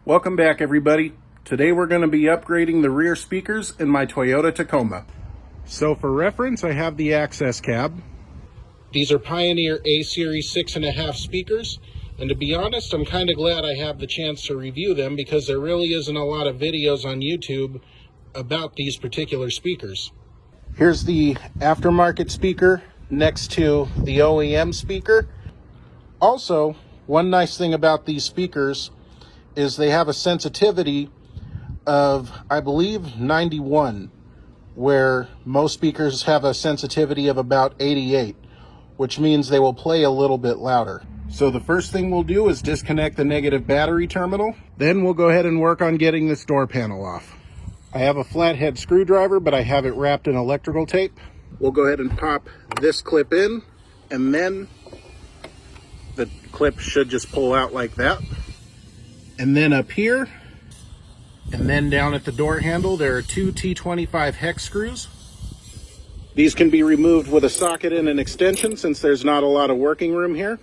Welcome back, everybody. Today we're going to be upgrading the rear speakers in my Toyota Tacoma. So for reference, I have the access cab. These are Pioneer A-Series 6.5 speakers, and to be honest, I'm kind of glad I have the chance to review them because there really isn't a lot of videos on YouTube about these particular speakers. Here's the aftermarket speaker next to the OEM speaker. Also, one nice thing about these speakers is they have a sensitivity of, I believe, 91, where most speakers have a sensitivity of about 88, which means they will play a little bit louder. So the first thing we'll do is disconnect the negative battery terminal. Then we'll go ahead and work on getting this door panel off. I have a flathead screwdriver, but I have it wrapped in electrical tape. We'll go ahead and pop this clip in, and then the clip should just pull out like that. And then up here, and then down at the door handle, there are two T25 hex screws. These can be removed with a socket and an extension since there's not a lot of working room here.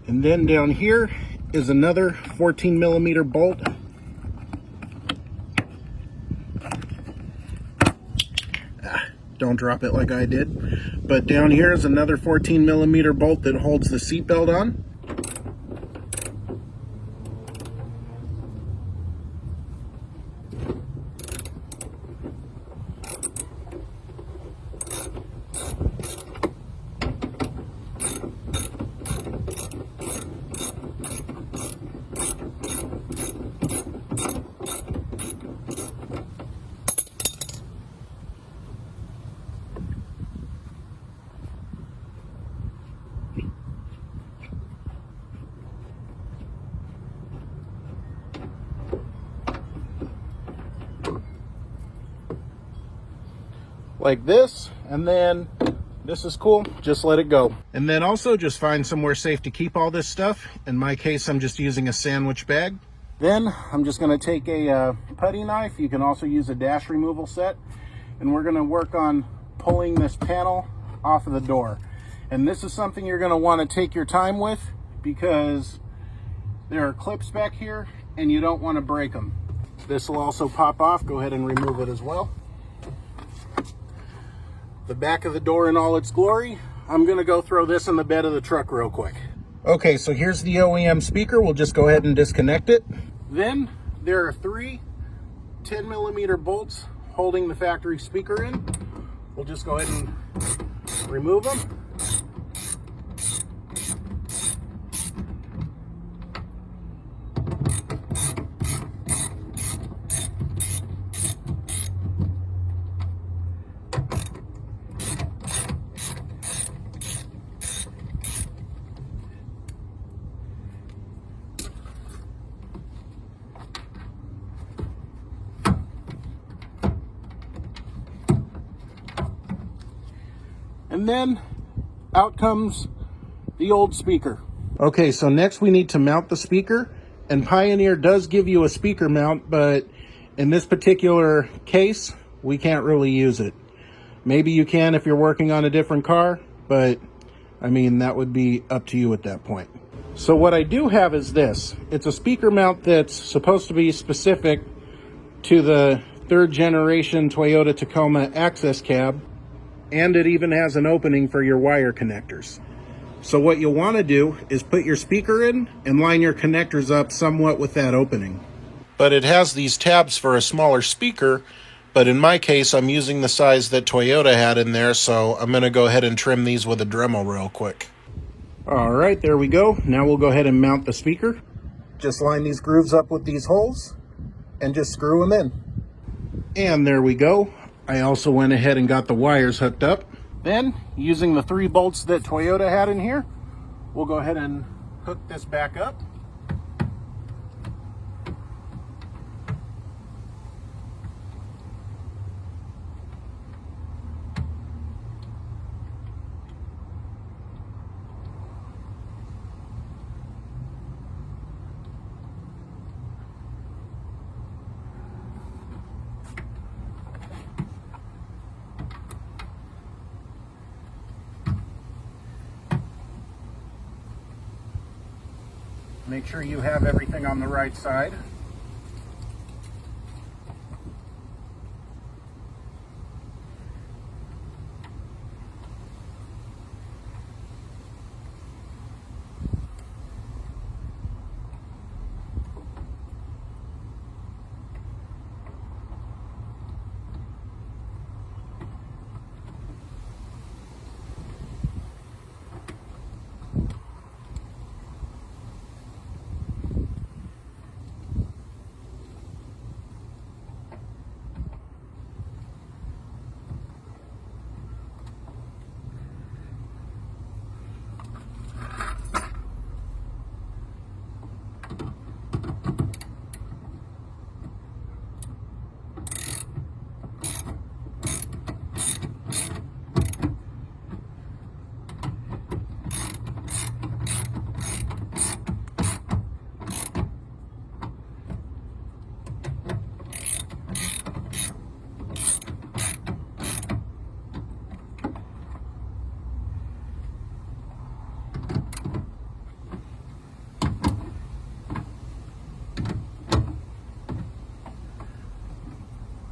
And then down here is another 14 millimeter bolt. Don't drop it like I did. But down here is another 14 millimeter bolt that holds the seatbelt on. Like this, and then this is cool, just let it go. And then also just find somewhere safe to keep all this stuff. In my case, I'm just using a sandwich bag. Then I'm just going to take a putty knife. You can also use a dash removal set, and we're going to work on pulling this panel off of the door. And this is something you're going to want to take your time with because there are clips back here and you don't want to break them. This will also pop off. Go ahead and remove it as well. The back of the door in all its glory. I'm gonna go throw this in the bed of the truck real quick. Okay, so here's the OEM speaker. We'll just go ahead and disconnect it. Then there are three 10 millimeter bolts holding the factory speaker in. We'll just go ahead and remove them. And then out comes the old speaker. Okay, so next we need to mount the speaker, and Pioneer does give you a speaker mount, but in this particular case, we can't really use it. Maybe you can if you're working on a different car, but I mean, that would be up to you at that point. So what I do have is this. It's a speaker mount that's supposed to be specific to the third generation Toyota Tacoma access cab, and it even has an opening for your wire connectors. So what you'll want to do is put your speaker in and line your connectors up somewhat with that opening. But it has these tabs for a smaller speaker, but in my case I'm using the size that Toyota had in there, so I'm going to go ahead and trim these with a Dremel real quick. Alright, there we go. Now we'll go ahead and mount the speaker. Just line these grooves up with these holes and just screw them in. And there we go. I also went ahead and got the wires hooked up. Then, using the 3 bolts that Toyota had in here, we'll go ahead and hook this back up. Make sure you have everything on the right side.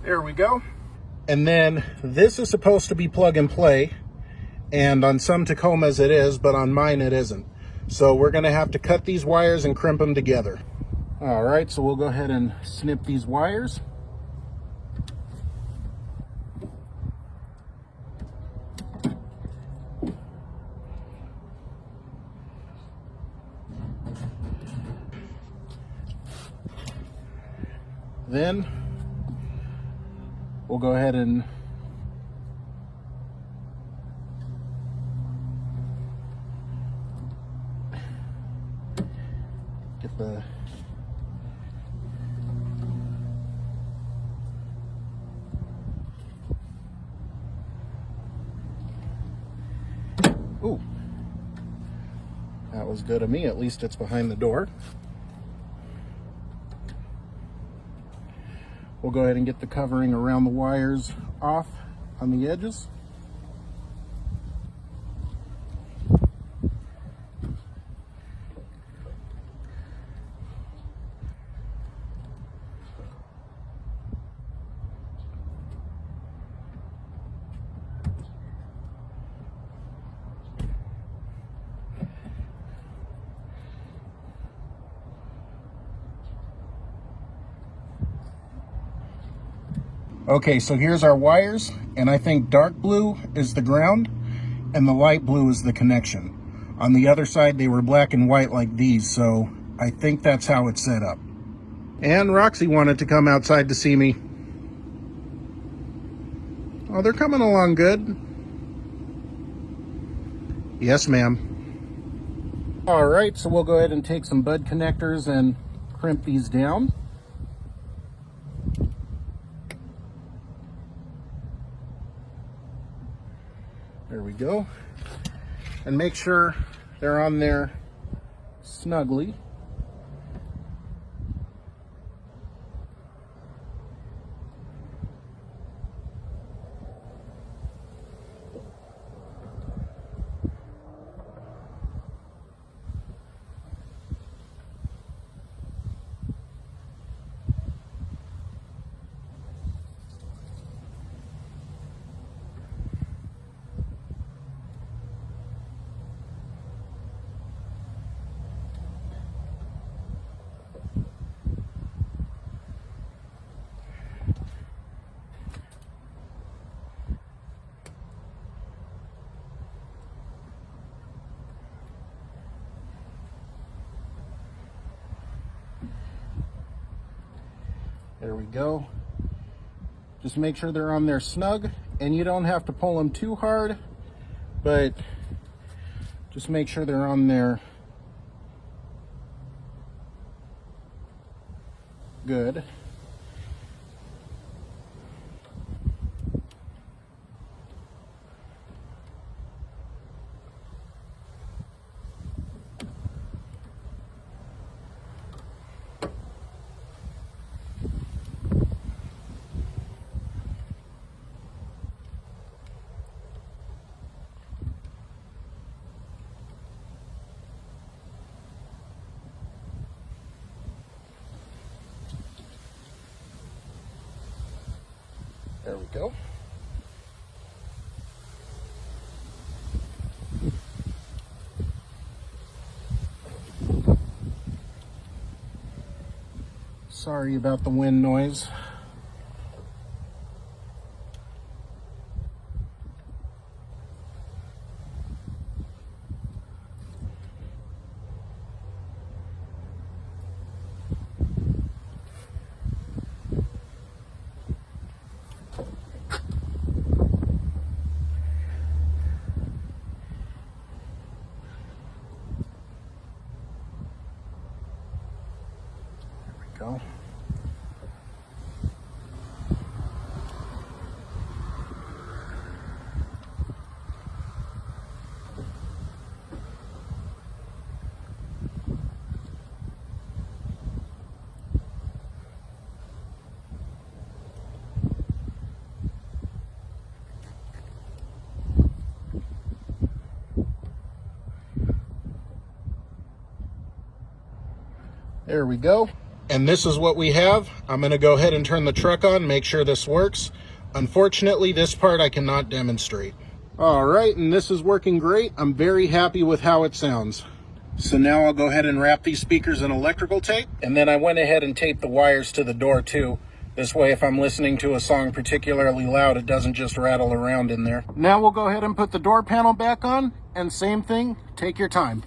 There we go. And then this is supposed to be plug and play, and on some Tacomas it is, but on mine it isn't. So we're gonna have to cut these wires and crimp them together. All right, so we'll go ahead and snip these wires. Then we'll go ahead and get the ooh, that was good of me. At least it's behind the door. We'll go ahead and get the covering around the wires off on the edges. Okay, so here's our wires, and I think dark blue is the ground and the light blue is the connection. On the other side, they were black and white like these, so I think that's how it's set up. And Roxy wanted to come outside to see me. Oh, they're coming along good. Yes, ma'am. All right, so we'll go ahead and take some bud connectors and crimp these down. There we go. And make sure they're on there snugly. There we go. Just make sure they're on there snug, and you don't have to pull them too hard, but just make sure they're on there good. There we go. Sorry about the wind noise. Go. There we go. And this is what we have. I'm going to go ahead and turn the truck on, make sure this works. Unfortunately, this part I cannot demonstrate. All right, and this is working great. I'm very happy with how it sounds. So now I'll go ahead and wrap these speakers in electrical tape. And then I went ahead and taped the wires to the door too. This way, if I'm listening to a song particularly loud, it doesn't just rattle around in there. Now we'll go ahead and put the door panel back on, and same thing, take your time.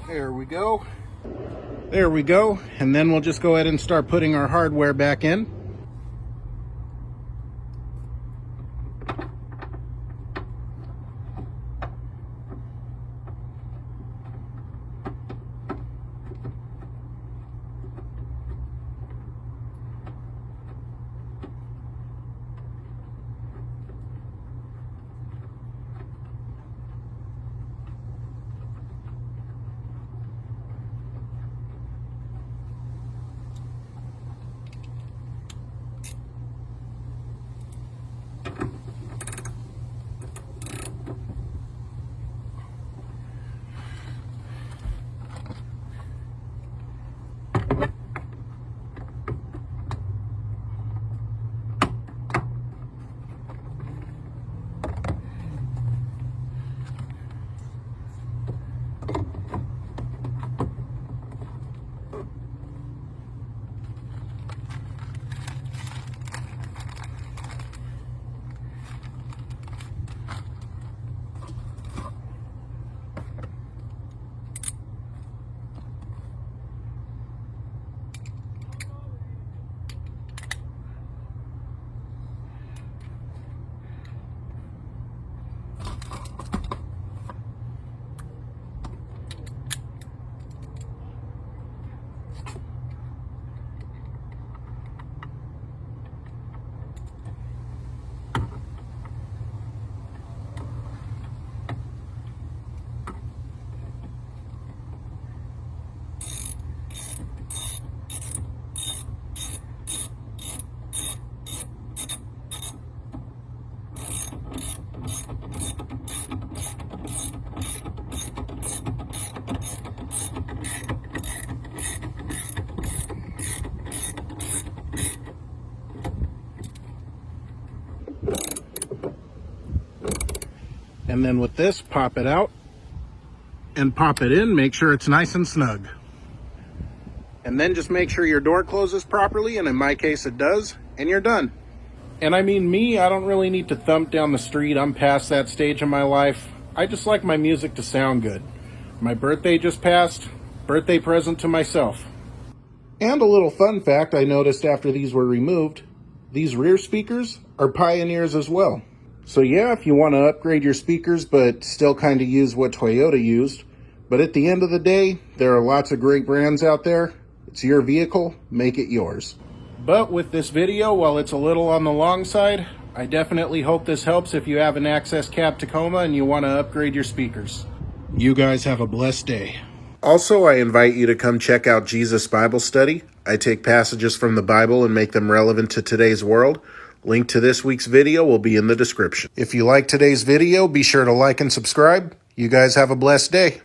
There we go. There we go. And then we'll just go ahead and start putting our hardware back in. And then with this, pop it out and pop it in, make sure it's nice and snug. And then just make sure your door closes properly, and in my case it does, and you're done. And I mean me, I don't really need to thump down the street. I'm past that stage in my life. I just like my music to sound good. My birthday just passed. Birthday present to myself. And a little fun fact I noticed after these were removed, these rear speakers are Pioneers as well. So yeah, if you want to upgrade your speakers but still kind of use what Toyota used, but at the end of the day, there are lots of great brands out there. It's your vehicle, make it yours. But with this video, while it's a little on the long side, I definitely hope this helps if you have an Access Cab Tacoma and you want to upgrade your speakers. You guys have a blessed day. Also, I invite you to come check out Jesus Bible Study. I take passages from the Bible and make them relevant to today's world. Link to this week's video will be in the description. If you like today's video, be sure to like and subscribe. You guys have a blessed day.